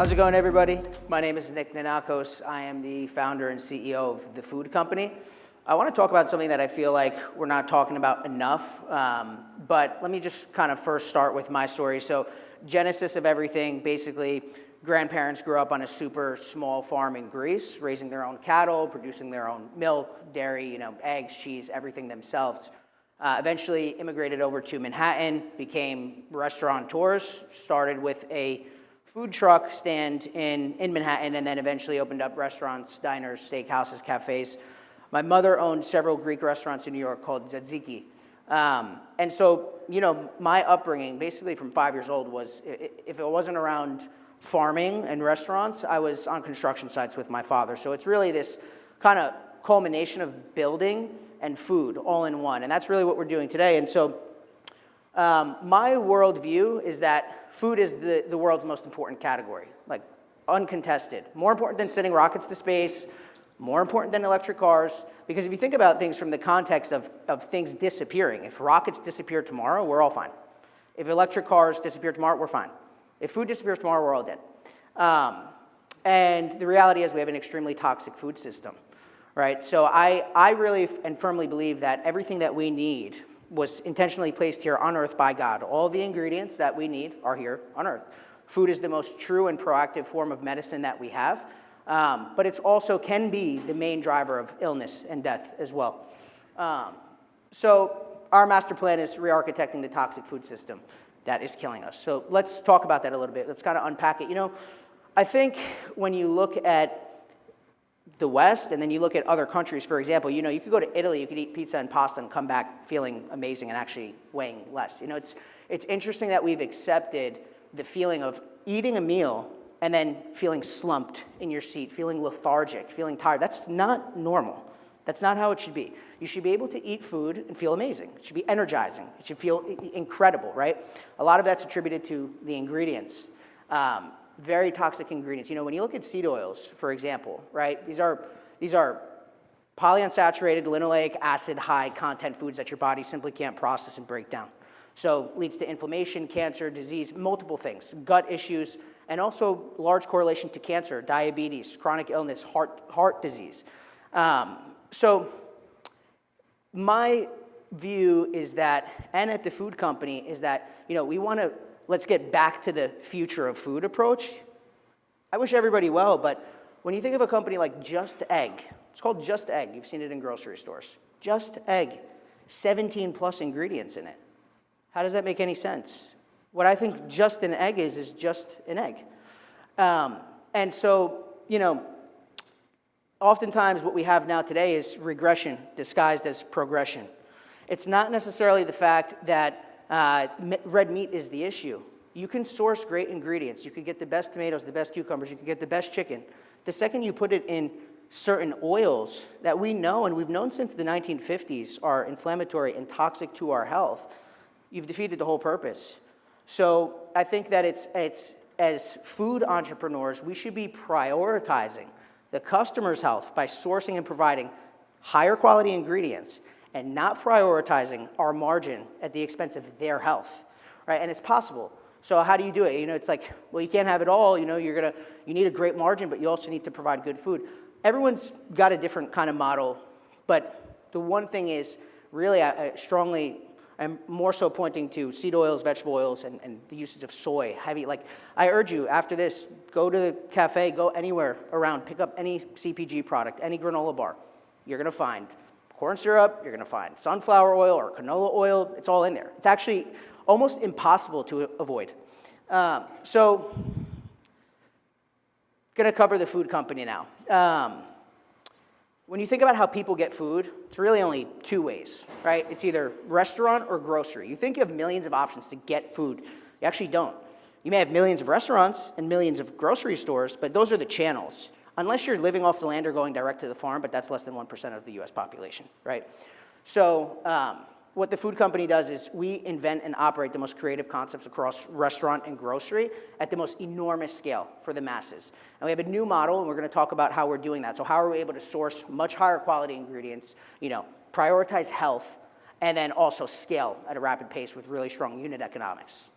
How's it going, everybody? My name is Nick Nanakos. I am the founder and CEO of the food company. I want to talk about something that I feel like we're not talking about enough, but let me just kind of first start with my story. So, genesis of everything, basically, grandparents grew up on a super small farm in Greece, raising their own cattle, producing their own milk, dairy, eggs, cheese, everything themselves. Eventually immigrated over to Manhattan, became restaurateurs, started with a food truck stand in Manhattan, and then eventually opened up restaurants, diners, steakhouses, cafes. My mother owned several Greek restaurants in New York called ZIKI. And so, my upbringing, basically from 5 years old, was if it wasn't around farming and restaurants, I was on construction sites with my father. So it's really this kind of culmination of building and food all in one. And that's really what we're doing today. And so my worldview is that food is the world's most important category, like uncontested. More important than sending rockets to space, more important than electric cars, because if you think about things from the context of things disappearing, if rockets disappear tomorrow, we're all fine. If electric cars disappear tomorrow, we're fine. If food disappears tomorrow, we're all dead. And the reality is we have an extremely toxic food system, right? So I really and firmly believe that everything that we need was intentionally placed here on earth by God. All the ingredients that we need are here on earth. Food is the most true and proactive form of medicine that we have. But it also can be the main driver of illness and death as well. So our master plan is re-architecting the toxic food system that is killing us. So let's talk about that a little bit. Let's kind of unpack it. I think when you look at the West and then you look at other countries, for example, you could go to Italy, you could eat pizza and pasta and come back feeling amazing and actually weighing less. It's interesting that we've accepted the feeling of eating a meal and then feeling slumped in your seat, feeling lethargic, feeling tired. That's not normal. That's not how it should be. You should be able to eat food and feel amazing. It should be energizing. It should feel incredible, right? A lot of that's attributed to the ingredients. Very toxic ingredients. When you look at seed oils, for example, right? These are polyunsaturated, linoleic acid, high content foods that your body simply can't process and break down. So leads to inflammation, cancer, disease, multiple things, gut issues, and also large correlation to cancer, diabetes, chronic illness, heart disease. So my view is that, and at the food company, is that, we want to, let's get back to the future of food approach. I wish everybody well, but when you think of a company like Just Egg, it's called Just Egg. You've seen it in grocery stores. Just Egg, 17 plus ingredients in it. How does that make any sense? What I think just an egg is just an egg. And so, oftentimes what we have now today is regression disguised as progression. It's not necessarily the fact that red meat is the issue. You can source great ingredients. You could get the best tomatoes, the best cucumbers, you could get the best chicken. The second you put it in certain oils that we know, and we've known since the 1950s, are inflammatory and toxic to our health, you've defeated the whole purpose. So I think that it's as food entrepreneurs, we should be prioritizing the customer's health by sourcing and providing higher quality ingredients and not prioritizing our margin at the expense of their health, right? And it's possible. So how do you do it? It's like, well, you can't have it all. You need a great margin, but you also need to provide good food. Everyone's got a different kind of model, but the one thing is, really, I'm more so pointing to seed oils, vegetable oils, and the usage of soy, heavy. Like, I urge you, after this, go to the cafe, go anywhere around, pick up any CPG product, any granola bar. You're going to find corn syrup, you're going to find sunflower oil or canola oil. It's all in there. It's actually almost impossible to avoid. So, going to cover the food company now. When you think about how people get food, it's really only two ways, right? It's either restaurant or grocery. You think you have millions of options to get food. You actually don't. You may have millions of restaurants and millions of grocery stores, but those are the channels. Unless you're living off the land or going direct to the farm, but that's less than 1% of the US population, right? So what the food company does is we invent and operate the most creative concepts across restaurant and grocery at the most enormous scale for the masses. And we have a new model, and we're going to talk about how we're doing that. So how are we able to source much higher quality ingredients, prioritize health, and then also scale at a rapid pace with really strong unit economics.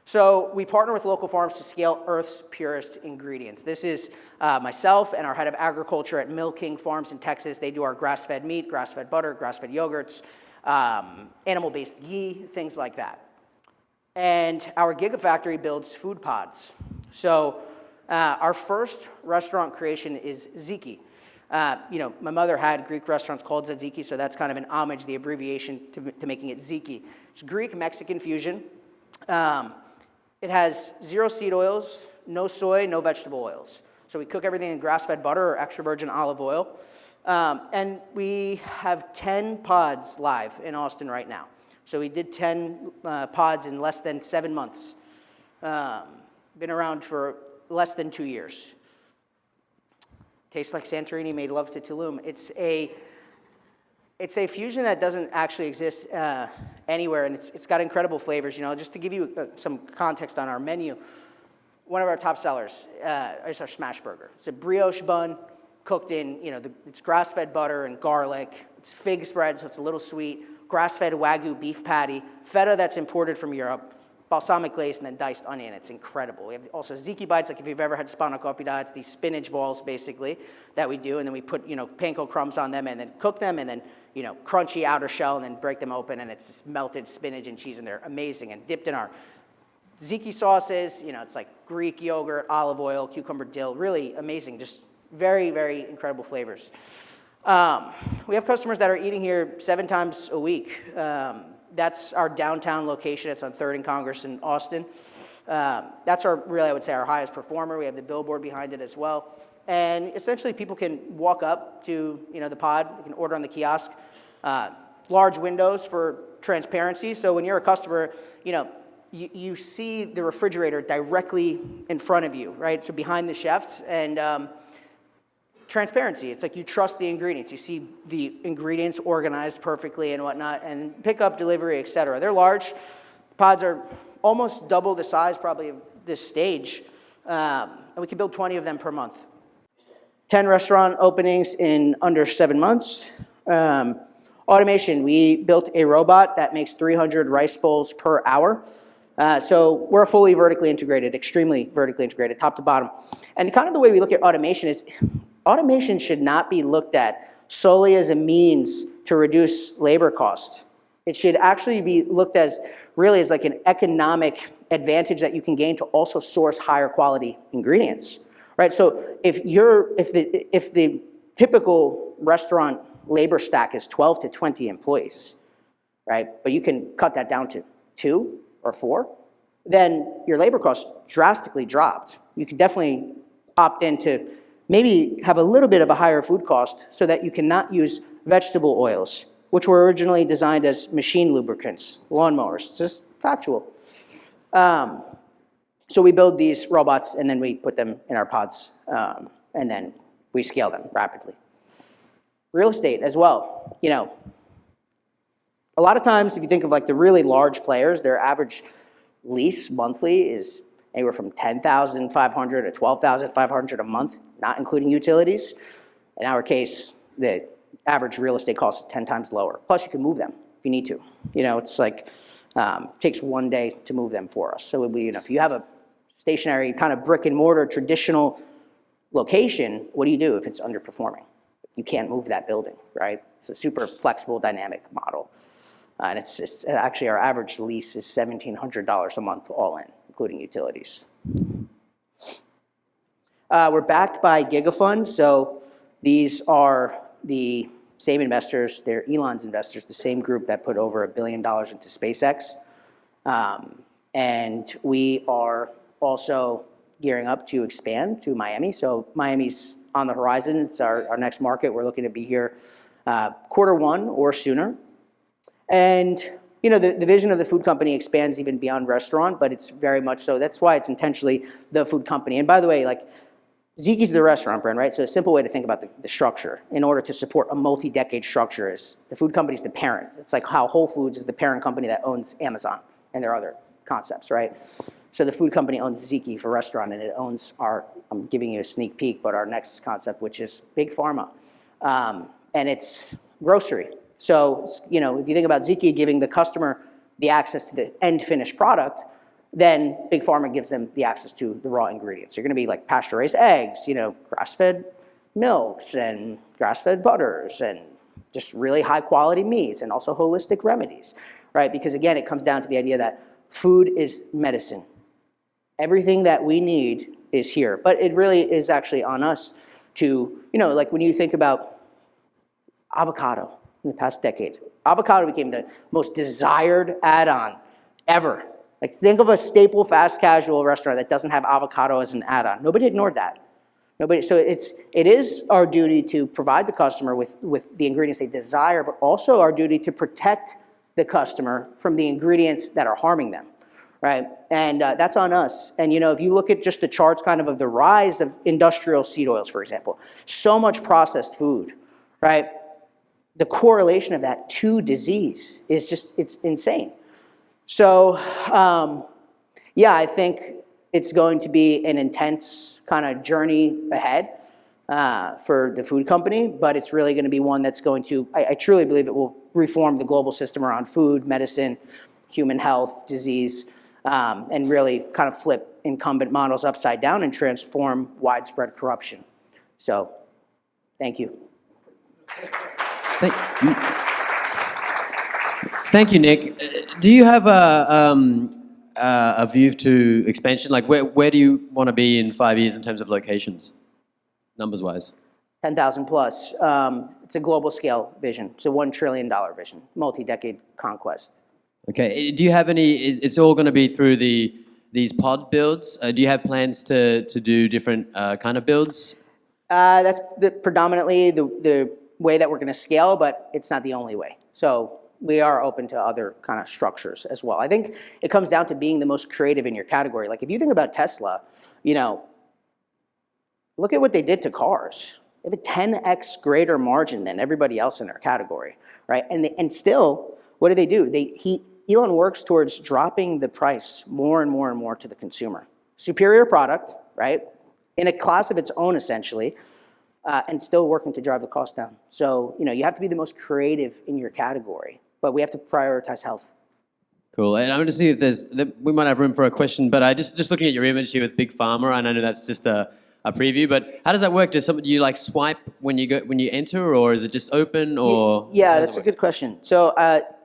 So we partner with local farms to scale Earth's purest ingredients. This is myself and our head of agriculture at Mill King Farms in Texas. They do our grass-fed meat, grass-fed butter, grass-fed yogurts, animal-based ghee, things like that. And our Gigafactory builds food pods. So our first restaurant creation is ZIKI. My mother had Greek restaurants called ZIKI, so that's kind of an homage, the abbreviation to making it ZIKI. It's Greek-Mexican fusion. It has 0 seed oils, no soy, no vegetable oils. So we cook everything in grass-fed butter or extra virgin olive oil. And we have 10 pods live in Austin right now. So we did 10 pods in less than 7 months. Been around for less than 2 years. Tastes like Santorini made love to Tulum. It's a fusion that doesn't actually exist anywhere, and it's got incredible flavors. Just to give you some context on our menu, one of our top sellers is our smash burger. It's a brioche bun cooked in, it's grass-fed butter and garlic. It's fig spread, so it's a little sweet. Grass-fed Wagyu beef patty, feta that's imported from Europe, balsamic glaze, and then diced onion. It's incredible. We have also ZIKI bites, like if you've ever had spanakopita, it's these spinach balls, basically, that we do, and then we put, panko crumbs on them and then cook them, and then, crunchy outer shell, and then break them open, and it's this melted spinach and cheese, and they're amazing, and dipped in our ZIKI sauces. It's like Greek yogurt, olive oil, cucumber dill, really amazing, just very, very incredible flavors. We have customers that are eating here 7 times a week. That's our downtown location. It's on 3rd and Congress in Austin. That's I would say, our highest performer. We have the billboard behind it as well. And essentially, people can walk up to, the pod. They can order on the kiosk. Large windows for transparency. So when you're a customer, you see the refrigerator directly in front of you, right? So behind the chefs. And transparency. It's like you trust the ingredients. You see the ingredients organized perfectly and whatnot, and pickup, delivery, etc. They're large. Pods are almost double the size, probably, of this stage. And we can build 20 of them per month. 10 restaurant openings in under 7 months. Automation. We built a robot that makes 300 rice bowls per hour. So we're fully vertically integrated, extremely vertically integrated, top to bottom. And kind of the way we look at automation is, automation should not be looked at solely as a means to reduce labor costs. It should actually be looked as really as like an economic advantage that you can gain to also source higher quality ingredients, right? So if the typical restaurant labor stack is 12 to 20 employees, right? But you can cut that down to 2 or 4, then your labor costs drastically dropped. You could definitely opt into maybe have a little bit of a higher food cost so that you cannot use vegetable oils, which were originally designed as machine lubricants, lawnmowers, just factual. So we build these robots and then we put them in our pods and then we scale them rapidly. Real estate as well. A lot of times if you think of like the really large players, their average lease monthly is anywhere from $10,500 to $12,500 a month, not including utilities. In our case, the average real estate cost is 10 times lower. Plus, you can move them if you need to. It's like, takes 1 day to move them for us. So if you have a stationary kind of brick and mortar traditional location, what do you do if it's underperforming? You can't move that building, right? It's a super flexible, dynamic model. And it's actually our average lease is $1,700 a month all in, including utilities. We're backed by GigaFund, so these are the same investors. They're Elon's investors, the same group that put over $1 billion into SpaceX. And we are also gearing up to expand to Miami. So Miami's on the horizon. It's our next market. We're looking to be here Q1 or sooner. And the vision of the food company expands even beyond restaurant, but it's very much so. That's why it's intentionally the food company. And by the way, ZIKI's the restaurant brand, right? So a simple way to think about the structure in order to support a multi-decade structure is the food company's the parent. It's like how Whole Foods is the parent company that owns Amazon and their other concepts, right? So the food company owns ZIKI for restaurant, and it owns I'm giving you a sneak peek, but our next concept, which is Big Pharma. And it's grocery. So, if you think about ZIKI giving the customer the access to the end finished product, then Big Pharma gives them the access to the raw ingredients. You're going to be like pasture-raised eggs, grass-fed milks and grass-fed butters and just really high-quality meats and also holistic remedies, right? Because again, it comes down to the idea that food is medicine. Everything that we need is here, but it really is actually on us to, like when you think about avocado in the past decade, avocado became the most desired add-on ever. Like think of a staple fast casual restaurant that doesn't have avocado as an add-on. Nobody ignored that. So it is our duty to provide the customer with the ingredients they desire, but also our duty to protect the customer from the ingredients that are harming them, right? And that's on us. And if you look at just the charts kind of the rise of industrial seed oils, for example, so much processed food, right? The correlation of that to disease is it's insane. So, I think it's going to be an intense kind of journey ahead for the food company, but it's really going to be one that's going to, I truly believe it will reform the global system around food, medicine, human health, disease, and really kind of flip incumbent models upside down and transform widespread corruption. So, thank you. Thank you, Nick. Do you have a view to expansion? Like, where do you want to be in 5 years in terms of locations, numbers-wise? 10,000 plus. It's a global scale vision. It's a $1 trillion vision, multi-decade conquest. Okay. Do you have any? It's all going to be through these pod builds. Do you have plans to do different kind of builds? That's predominantly the way that we're going to scale, but it's not the only way. So we are open to other kind of structures as well. I think it comes down to being the most creative in your category. Like if you think about Tesla, look at what they did to cars. They have a 10x greater margin than everybody else in their category, right? And still, what do? Elon works towards dropping the price more and more and more to the consumer. Superior product, right? In a class of its own, essentially, and still working to drive the cost down. So, you have to be the most creative in your category, but we have to prioritize health. Cool. And I'm going to see if we might have room for a question, but just looking at your image here with Big Pharma, and I know that's just a preview, but how does that work? Do you like swipe when you enter, or is it just open, or? Yeah, that's a good question. So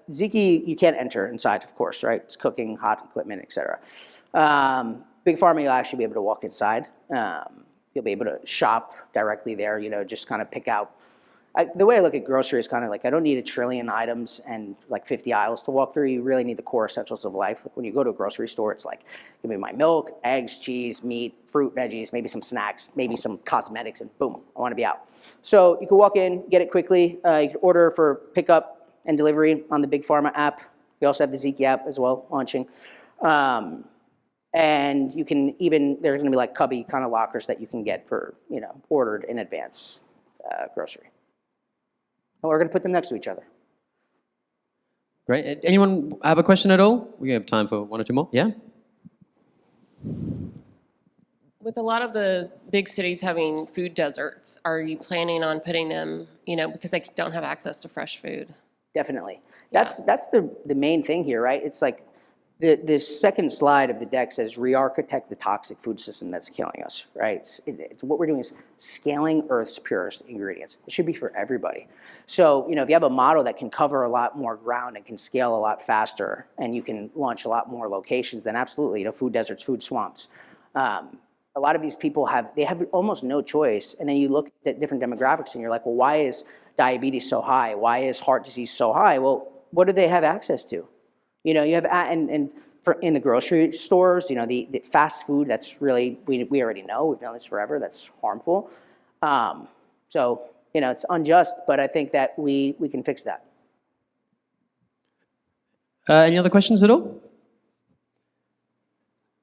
ZIKI, you can't enter inside, of course, right? It's cooking, hot equipment, etc. Big Pharma, you'll actually be able to walk inside. You'll be able to shop directly there, just kind of pick out. The way I look at grocery is kind of like I don't need 1 trillion items and like 50 aisles to walk through. You really need the core essentials of life. Like when you go to a grocery store, it's like, give me my milk, eggs, cheese, meat, fruit, veggies, maybe some snacks, maybe some cosmetics, and boom, I want to be out. So you can walk in, get it quickly. You can order for pickup and delivery on the Big Pharma app. We also have the ZIKI app as well, launching. And you can there's going to be like cubby kind of lockers that you can get for, ordered in advance grocery. And we're going to put them next to each other. Great. Anyone have a question at all? We have time for one or two more. Yeah? With a lot of the big cities having food deserts, are you planning on putting them, because they don't have access to fresh food? Definitely. That's the main thing here, right? It's like the second slide of the deck says re-architect the toxic food system that's killing us, right? It's what we're doing is scaling Earth's purest ingredients. It should be for everybody. So, if you have a model that can cover a lot more ground and can scale a lot faster, and you can launch a lot more locations, then absolutely, food deserts, food swamps. A lot of these people have almost no choice. And then you look at different demographics and you're like, well, why is diabetes so high? Why is heart disease so high? Well, what do they have access to? You have, in the grocery stores, the fast food, that's really, we already know, we've known this forever, that's harmful. So, it's unjust, but I think that we can fix that. Any other questions at all?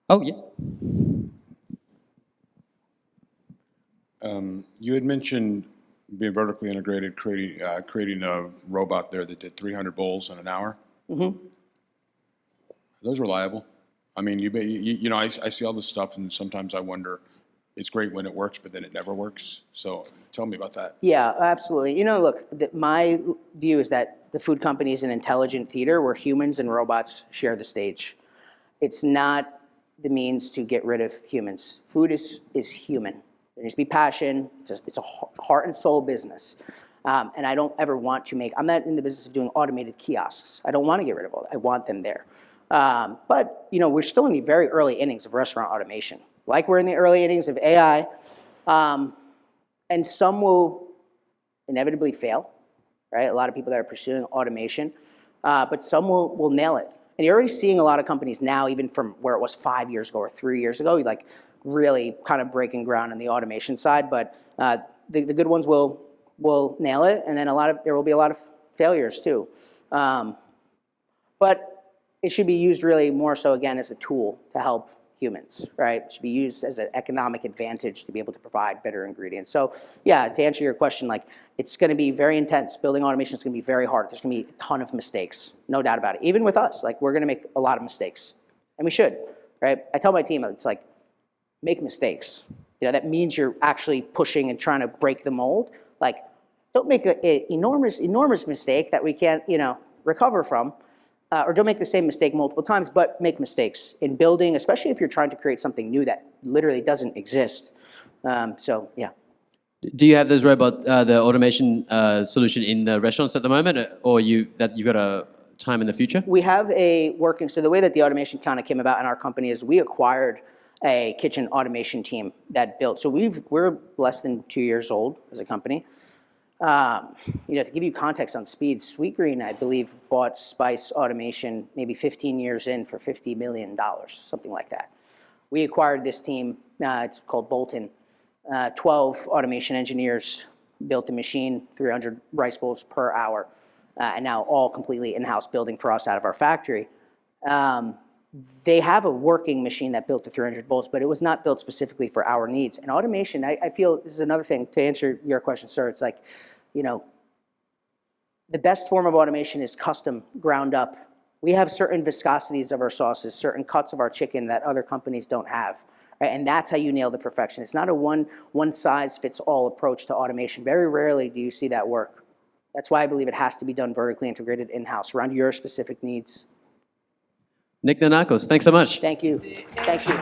Oh, yeah. You had mentioned being vertically integrated, creating a robot there that did 300 bowls in an hour. Mm-hmm. Are those reliable? I mean, I see all this stuff, and sometimes I wonder, it's great when it works, but then it never works. So tell me about that. Yeah, absolutely. Look, my view is that the food company is an intelligent theater where humans and robots share the stage. it's not the means to get rid of humans. Food is human. There needs to be passion. It's a heart and soul business. And I don't ever want to I'm not in the business of doing automated kiosks. I don't want to get rid of all that. I want them there. But, we're still in the very early innings of restaurant automation. Like we're in the early innings of AI. And some will inevitably fail, right? A lot of people that are pursuing automation. But some will nail it. And you're already seeing a lot of companies now, even from where it was 5 years ago or 3 years ago, like really kind of breaking ground on the automation side. But the good ones will nail it, and then there will be a lot of failures too. But it should be used really more so, again, as a tool to help humans, right? It should be used as an economic advantage to be able to provide better ingredients. So yeah, to answer your question, like it's going to be very intense. Building automation is going to be very hard. There's going to be a ton of mistakes, no doubt about it. Even with us, like we're going to make a lot of mistakes, and we should, right? I tell my team, it's like, make mistakes. That means you're actually pushing and trying to break the mold. Like, don't make an enormous mistake that we can't, recover from. Or don't make the same mistake multiple times, but make mistakes in building, especially if you're trying to create something new that literally doesn't exist. So, yeah. Do you have those the automation solution in the restaurants at the moment, or you've got a time in the future? We have so the way that the automation kind of came about in our company is we acquired a kitchen automation team that built. So we're less than 2 years old as a company. To give you context on speed, Sweetgreen, I believe, bought Spice Automation maybe 15 years in for $50 million, something like that. We acquired this team, it's called Bolton. 12 automation engineers built a machine, 300 rice bowls per hour, and now all completely in-house building for us out of our factory. They have a working machine that built the 300 bowls, but it was not built specifically for our needs. And automation, I feel, this is another thing, to answer your question, sir, it's like, the best form of automation is custom, ground up. We have certain viscosities of our sauces, certain cuts of our chicken that other companies don't have, right? And that's how you nail the perfection. It's not a one-size-fits-all approach to automation. Very rarely do you see that work. That's why I believe it has to be done vertically integrated in-house around your specific needs. Nick Nanakos, thanks so much. Thank you. Thank you.